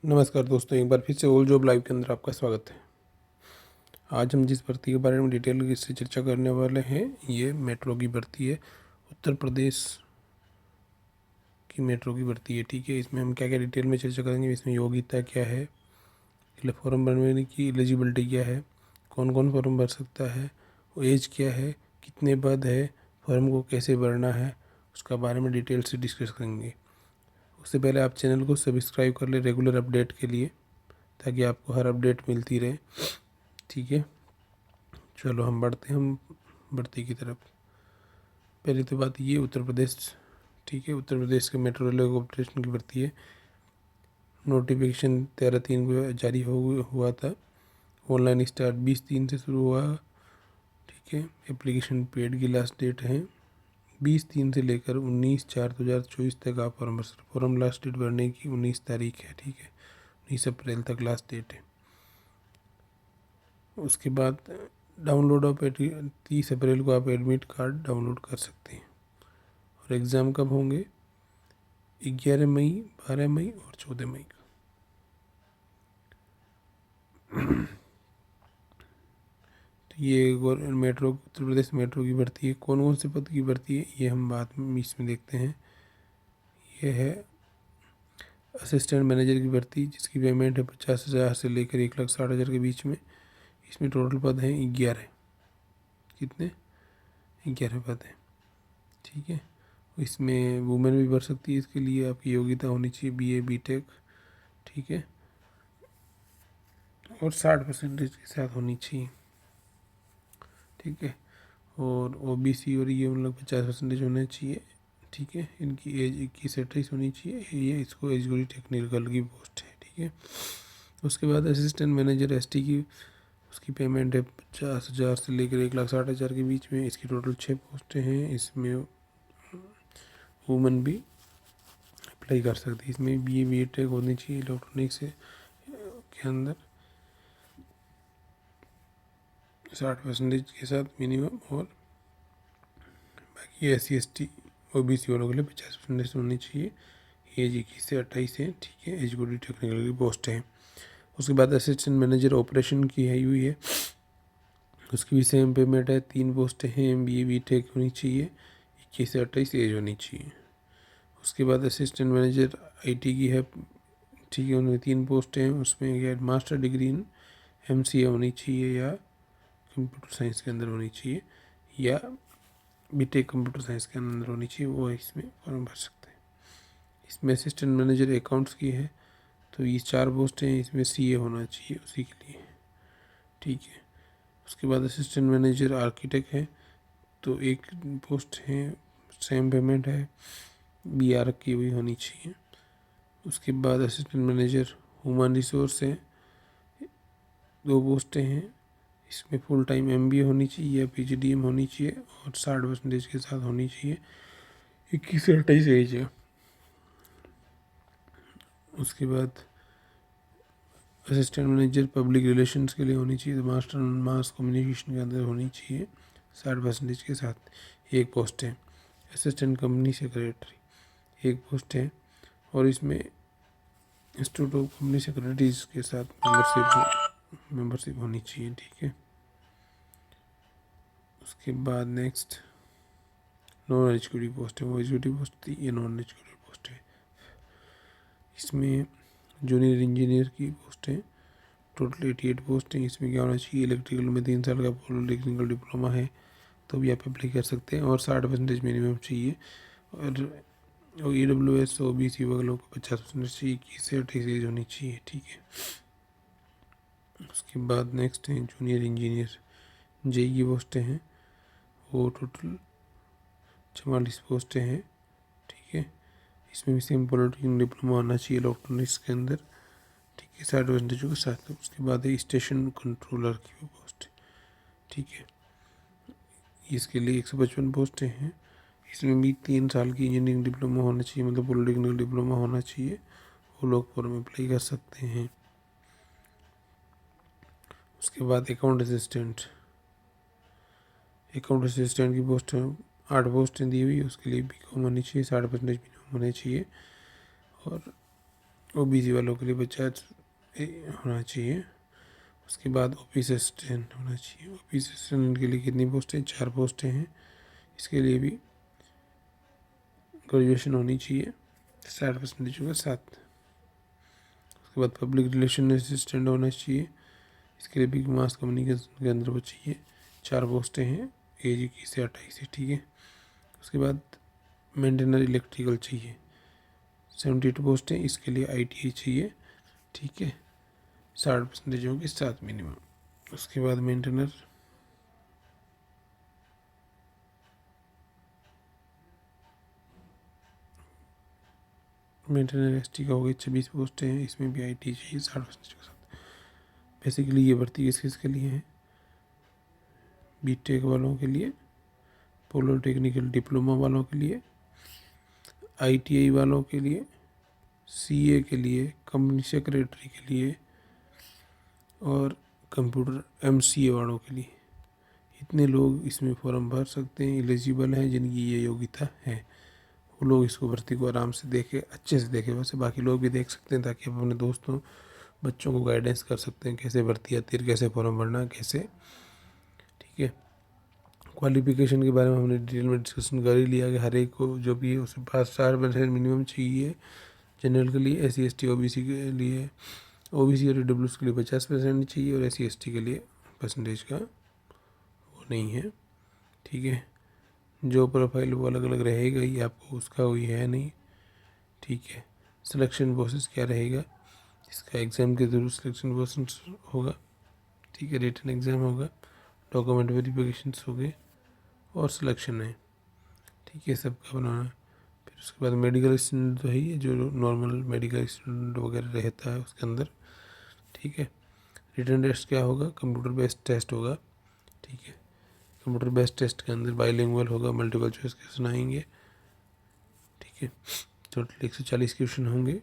नमस्कार दोस्तों, एक बार फिर से ओल जॉब लाइव के अंदर आपका स्वागत है। आज हम जिस भर्ती के बारे में डिटेल से चर्चा करने वाले हैं, ये मेट्रो की भर्ती है। उत्तर प्रदेश की मेट्रो की भर्ती है। ठीक है, इसमें हम क्या क्या डिटेल में चर्चा करेंगे। इसमें योग्यता क्या है, फॉर्म भरने की एलिजिबिलिटी क्या है, कौन कौन फॉर्म भर सकता है, एज क्या है, कितने पद है, फॉर्म को कैसे भरना है, उसका बारे में डिटेल से डिस्कस करेंगे। उससे पहले आप चैनल को सब्सक्राइब कर ले रेगुलर अपडेट के लिए, ताकि आपको हर अपडेट मिलती रहे। ठीक है, चलो हम बढ़ते हैं हम भर्ती की तरफ। पहली तो बात ये, उत्तर प्रदेश, ठीक है, उत्तर प्रदेश के मेट्रो रेलवे कॉर्पोरेशन की भर्ती है। नोटिफिकेशन 13/3 को जारी हुआ था। ऑनलाइन स्टार्ट 20/3 से शुरू हुआ। ठीक है, एप्लीकेशन पेड की लास्ट डेट है 20/3 से लेकर 19/4/2024 तक आप फॉर्म भर सकते। फॉर्म लास्ट डेट भरने की 19 तारीख है। ठीक है, 19 अप्रैल तक लास्ट डेट है। उसके बाद डाउनलोड ऑफ 30 अप्रैल को आप एडमिट कार्ड डाउनलोड कर सकते हैं। और एग्ज़ाम कब होंगे? 11 मई, 12 मई और 14 मई को। तो ये मेट्रो, उत्तर प्रदेश मेट्रो की भर्ती है। कौन कौन से पद की भर्ती है ये हम बाद में इसमें देखते हैं। ये है असिस्टेंट मैनेजर की भर्ती, जिसकी पेमेंट है 50,000 से लेकर 1,60,000 के बीच में। इसमें टोटल पद हैं 11। कितने? 11 पद हैं। ठीक है, इसमें वुमेन भी भर सकती है। इसके लिए आपकी योग्यता होनी चाहिए BA BTech। ठीक है, और 60% के साथ होनी चाहिए। ठीक है, और OBC और ये मतलब 50% होना चाहिए। ठीक है, इनकी एज 21 से 28 होनी चाहिए। ये इसको एजुकेटिव टेक्निकल की पोस्ट है। ठीक है, उसके बाद असिस्टेंट मैनेजर ST की, उसकी पेमेंट है 50,000 से लेकर 1,60,000 के बीच में। इसकी टोटल 6 पोस्टें हैं। इसमें वुमेन भी अप्लाई कर सकती है। इसमें BA BTech होनी चाहिए इलेक्ट्रॉनिक्स के अंदर 60% के साथ मिनिमम। और बाकी SC ST OBC वालों के लिए 50% होनी चाहिए। एज 21 से 28 है। ठीक है, एजुकेटिव टेक्निकल की पोस्ट है। उसके बाद असिस्टेंट मैनेजर ऑपरेशन की है हुई है, उसकी भी सेम पेमेंट है। 3 पोस्टें हैं। BA BTech होनी चाहिए, 21 से 28 एज होनी चाहिए। उसके बाद असिस्टेंट मैनेजर IT की है। ठीक है, उनमें 3 पोस्टें हैं। उसमें क्या, मास्टर डिग्री इन MCA होनी चाहिए, या कंप्यूटर साइंस के अंदर होनी चाहिए, या BTech कंप्यूटर साइंस के अंदर होनी चाहिए। वो इसमें फॉर्म भर सकते हैं। इसमें असिस्टेंट मैनेजर अकाउंट्स की है, तो ये 4 पोस्टें हैं। इसमें CA होना चाहिए उसी के लिए। ठीक है, उसके बाद असिस्टेंट मैनेजर आर्किटेक्ट है, तो एक पोस्ट है, सेम पेमेंट है, BR की हुई होनी चाहिए। उसके बाद असिस्टेंट मैनेजर ह्यूमन रिसोर्स है, 2 पोस्टें हैं। इसमें फुल टाइम MBA होनी चाहिए या PGDM होनी चाहिए, और 60% के साथ होनी चाहिए। 21 से 28 एज है। उसके बाद असिस्टेंट मैनेजर पब्लिक रिलेशंस के लिए होनी चाहिए, तो मास्टर मास कम्युनिकेशन के अंदर होनी चाहिए 60% के साथ। एक पोस्ट है। असिस्टेंट कंपनी सेक्रेटरी एक पोस्ट है, और इसमें इंस्टीट्यूट ऑफ कंपनी सेक्रेटरीज के साथ मेंबरशिप होनी चाहिए। ठीक है, उसके बाद नेक्स्ट नॉन एग्जीक्यूटिव पोस्ट है। वो एग्जीक्यूटिव पोस्ट थी, ये नॉन एग्जीक्यूटिव पोस्ट है। इसमें जूनियर इंजीनियर की पोस्ट है। टोटल 88 पोस्ट हैं। इसमें क्या होना चाहिए, इलेक्ट्रिकल में 3 साल का पॉलिटेक्निकल डिप्लोमा है तो भी आप अप्लाई कर सकते हैं, और 60% मिनिमम चाहिए। और EWS OBC वालों को 50% चाहिए, 21 से 28 एज होनी चाहिए। ठीक है, उसके बाद नेक्स्ट है जूनियर इंजीनियर JEE की पोस्टें हैं। वो टोटल 44 पोस्टें हैं। ठीक है, इसमें भी सेम पॉलिटेक्निकल डिप्लोमा आना चाहिए इलेक्ट्रॉनिक्स के अंदर। ठीक है, 60% के साथ। उसके बाद है स्टेशन कंट्रोलर की वो पोस्ट। ठीक है, इसके लिए 155 पोस्टें हैं। इसमें भी 3 साल की इंजीनियरिंग डिप्लोमा होना चाहिए, मतलब पॉलिटेक्निकल डिप्लोमा होना चाहिए। वो लोग फॉर्म अप्लाई कर सकते हैं। उसके बाद अकाउंट असिस्टेंट की पोस्ट 8 पोस्टें दी हुई है। उसके लिए BCom होनी चाहिए, 60% मिनिमम होने चाहिए। और ओबीसी वालों के लिए 50 होना चाहिए। उसके बाद ऑफिस असिस्टेंट होना चाहिए। ऑफिस असिस्टेंट के लिए कितनी पोस्टें, 4 पोस्टें हैं। इसके लिए भी ग्रेजुएशन होनी चाहिए, 60% होगा 7। उसके बाद पब्लिक रिलेशन असिस्टेंट होना चाहिए। इसके लिए भी मास कम्युनिकेशन के अंदर वो चाहिए, 4 पोस्टें हैं, एज 21 से 28 है, ठीक है। उसके बाद मेंटेनर इलेक्ट्रिकल चाहिए, 78 पोस्टें। इसके लिए ITI चाहिए, ठीक है, 60% होगी, 7 मिनिमम। उसके बाद मेंटेनर ST का हो गई, 26 पोस्टें हैं। इसमें भी ITI चाहिए, 60% के साथ। बेसिकली ये भर्ती किसके लिए है, BTech वालों के लिए, पॉलिटेक्निकल डिप्लोमा वालों के लिए, ITI वालों के लिए, CA के लिए, कंपनी सेक्रेटरी के लिए और कंप्यूटर MCA वालों के लिए। इतने लोग इसमें फॉर्म भर सकते हैं, एलिजिबल हैं, जिनकी ये योग्यता है। वो लोग इसको भर्ती को आराम से देखे, अच्छे से देखे। वैसे बाकी लोग भी देख सकते हैं, ताकि आप अपने दोस्तों बच्चों को गाइडेंस कर सकते हैं कैसे भर्ती आती है, कैसे फॉर्म भरना, कैसे, ठीक है। क्वालिफिकेशन के बारे में हमने डिटेल में डिस्कशन कर ही लिया कि हर एक को जो भी है उसके पास 4% मिनिमम चाहिए। जनरल के लिए, SC ST OBC के लिए, OBC और EWS के लिए 50% चाहिए, और SC ST के लिए परसेंटेज का वो नहीं है, ठीक है। जो प्रोफाइल वो अलग अलग रहेगा ही, आपको उसका कोई है नहीं, ठीक है। सिलेक्शन प्रोसेस क्या रहेगा, इसका एग्ज़ाम के थ्रू सिलेक्शन प्रोसेस होगा, ठीक है। रिटन एग्ज़ाम होगा, डॉक्यूमेंट वेरिफिकेशंस हो गए और सिलेक्शन है, ठीक है, सबका बनाना है। फिर उसके बाद मेडिकल स्टूडेंट तो है ही है, जो नॉर्मल मेडिकल स्टूडेंट वगैरह रहता है उसके अंदर, ठीक है। रिटन टेस्ट क्या होगा, कंप्यूटर बेस्ड टेस्ट होगा, ठीक है। कंप्यूटर बेस्ड टेस्ट के अंदर बाइलिंगुअल होगा, मल्टीपल चॉइस क्वेश्चन आएंगे, ठीक है। टोटल 140 क्वेश्चन होंगे।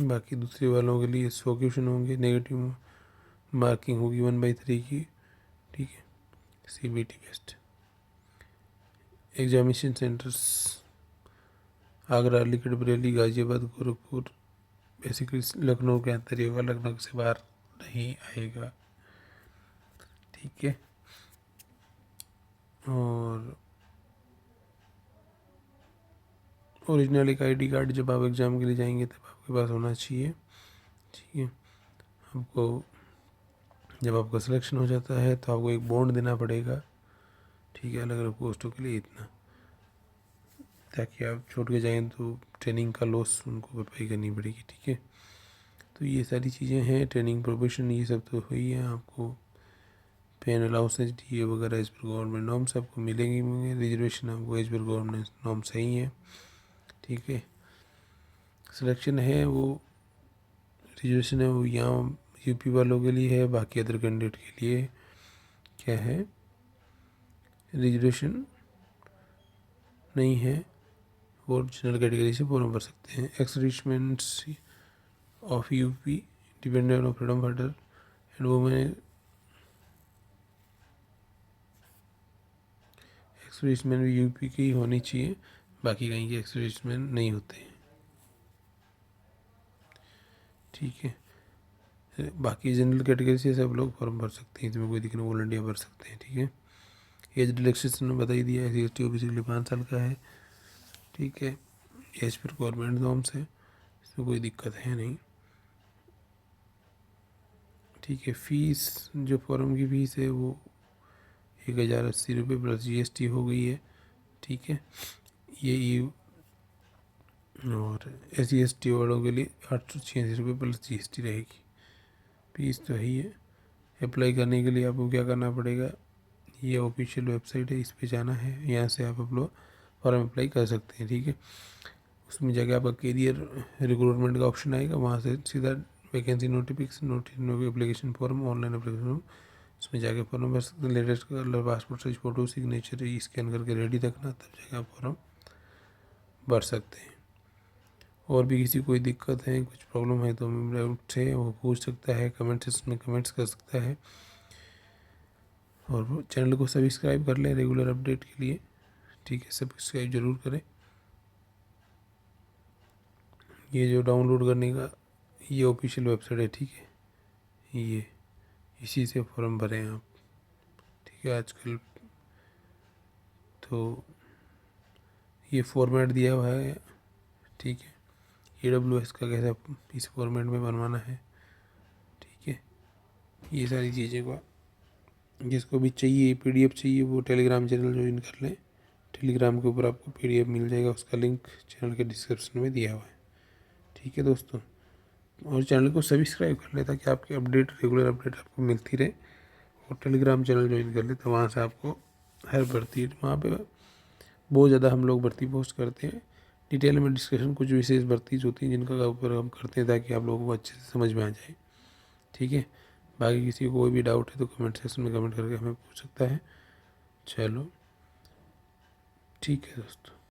बाकी दूसरे वालों के लिए 100 क्वेश्चन होंगे। नेगेटिव मार्किंग होगी 1/3 की, ठीक है। CBT based. Examination centres Agra, Aligarh, Bareilly, Ghaziabad, Gorakhpur, basically Lucknow के अंदर ही होगा, लखनऊ से बाहर नहीं आएगा, ठीक है। और ओरिजिनल एक ID कार्ड जब आप एग्ज़ाम के लिए जाएंगे तब आपके पास होना चाहिए, ठीक है। आपको जब आपका सिलेक्शन हो जाता है तो आपको एक बॉन्ड देना पड़ेगा, ठीक है, अलग अलग पोस्टों के लिए इतना, ताकि आप छोड़ के जाएँ तो ट्रेनिंग का लॉस उनको भरपाई करनी पड़ेगी, ठीक है। तो ये सारी चीज़ें हैं, ट्रेनिंग प्रोफेशन ये सब तो हुई है। आपको पेन अलाउंसेज DA वगैरह एज पर गवर्नमेंट नॉर्म्स आपको मिलेंगी। रिजर्वेशन आपको एज पर गवर्नमेंट नॉर्म सही है, ठीक है। सिलेक्शन है वो, रिजर्वेशन है वो यहाँ UP वालों के लिए है, बाकी अदर कैंडिडेट के लिए क्या है, रिजर्वेशन नहीं है। वो जनरल कैटेगरी से फॉर्म भर सकते हैं। Exservicemen of UP dependent on freedom fighter and women. Exserviceman भी UP की ही होनी चाहिए, बाकी कहीं के एक्सरिचमेंट नहीं होते हैं, ठीक है। बाकी जनरल कैटेगरी से सब लोग फॉर्म भर सकते हैं, इसमें कोई दिक्कत नहीं, ऑल इंडिया भर सकते हैं, ठीक है। एज रिलैक्सेशन में बता ही दिया है, SC ST OBC के लिए 5 साल का है, ठीक है। एज पर गवर्नमेंट नॉर्म्स है, इसमें कोई दिक्कत है नहीं, ठीक है। फीस जो फॉर्म की फ़ीस है वो 1080 रुपये प्लस GST हो गई है, ठीक है। ये और SC ST वालों के लिए 886 रुपये प्लस GST रहेगी। फीस तो है ही है। अप्लाई करने के लिए आपको क्या करना पड़ेगा, ये ऑफिशियल वेबसाइट है, इस पे जाना है, यहाँ से आप अपना फॉर्म अप्लाई कर सकते हैं, ठीक है। उसमें जाके आपका कैरियर रिक्रूटमेंट का ऑप्शन आएगा, वहाँ से सीधा vacancy notification application form, online application form, उसमें जाके फॉर्म भर सकते हैं। Latest colour, passport size photo, signature scan करके रेडी रखना, तब जाके आप फॉर्म भर सकते हैं। और भी किसी कोई दिक्कत है, कुछ प्रॉब्लम है तो से वो पूछ सकता है, कमेंट सेक्शन में कमेंट्स कर सकता है। और वो चैनल को सब्सक्राइब कर लें रेगुलर अपडेट के लिए, ठीक है, सब्सक्राइब ज़रूर करें। ये जो डाउनलोड करने का ये ऑफिशियल वेबसाइट है, ठीक है। ये इसी से फॉर्म भरें आप, ठीक है। आजकल तो ये फॉर्मेट दिया हुआ है, ठीक है। AWS का कैसे इस फॉर्मेट में बनवाना है, ठीक है। ये सारी चीज़ें का जिसको भी चाहिए PDF चाहिए वो टेलीग्राम चैनल ज्वाइन कर लें। टेलीग्राम के ऊपर आपको PDF मिल जाएगा, उसका लिंक चैनल के डिस्क्रिप्शन में दिया हुआ है, ठीक है दोस्तों। और चैनल को सब्सक्राइब कर ले ताकि आपकी रेगुलर अपडेट आपको मिलती रहे। और टेलीग्राम चैनल ज्वाइन कर ले तो वहाँ से आपको हर भर्ती, वहाँ पे बहुत ज़्यादा हम लोग भर्ती पोस्ट करते हैं, डिटेल में डिस्कशन कुछ विशेष भर्ती होती हैं जिनका ऊपर हम करते हैं ताकि आप लोगों को अच्छे से समझ में आ जाए, ठीक है। बाकी किसी को कोई भी डाउट है तो कमेंट सेक्शन में कमेंट करके हमें पूछ सकता है। चलो ठीक है दोस्तों।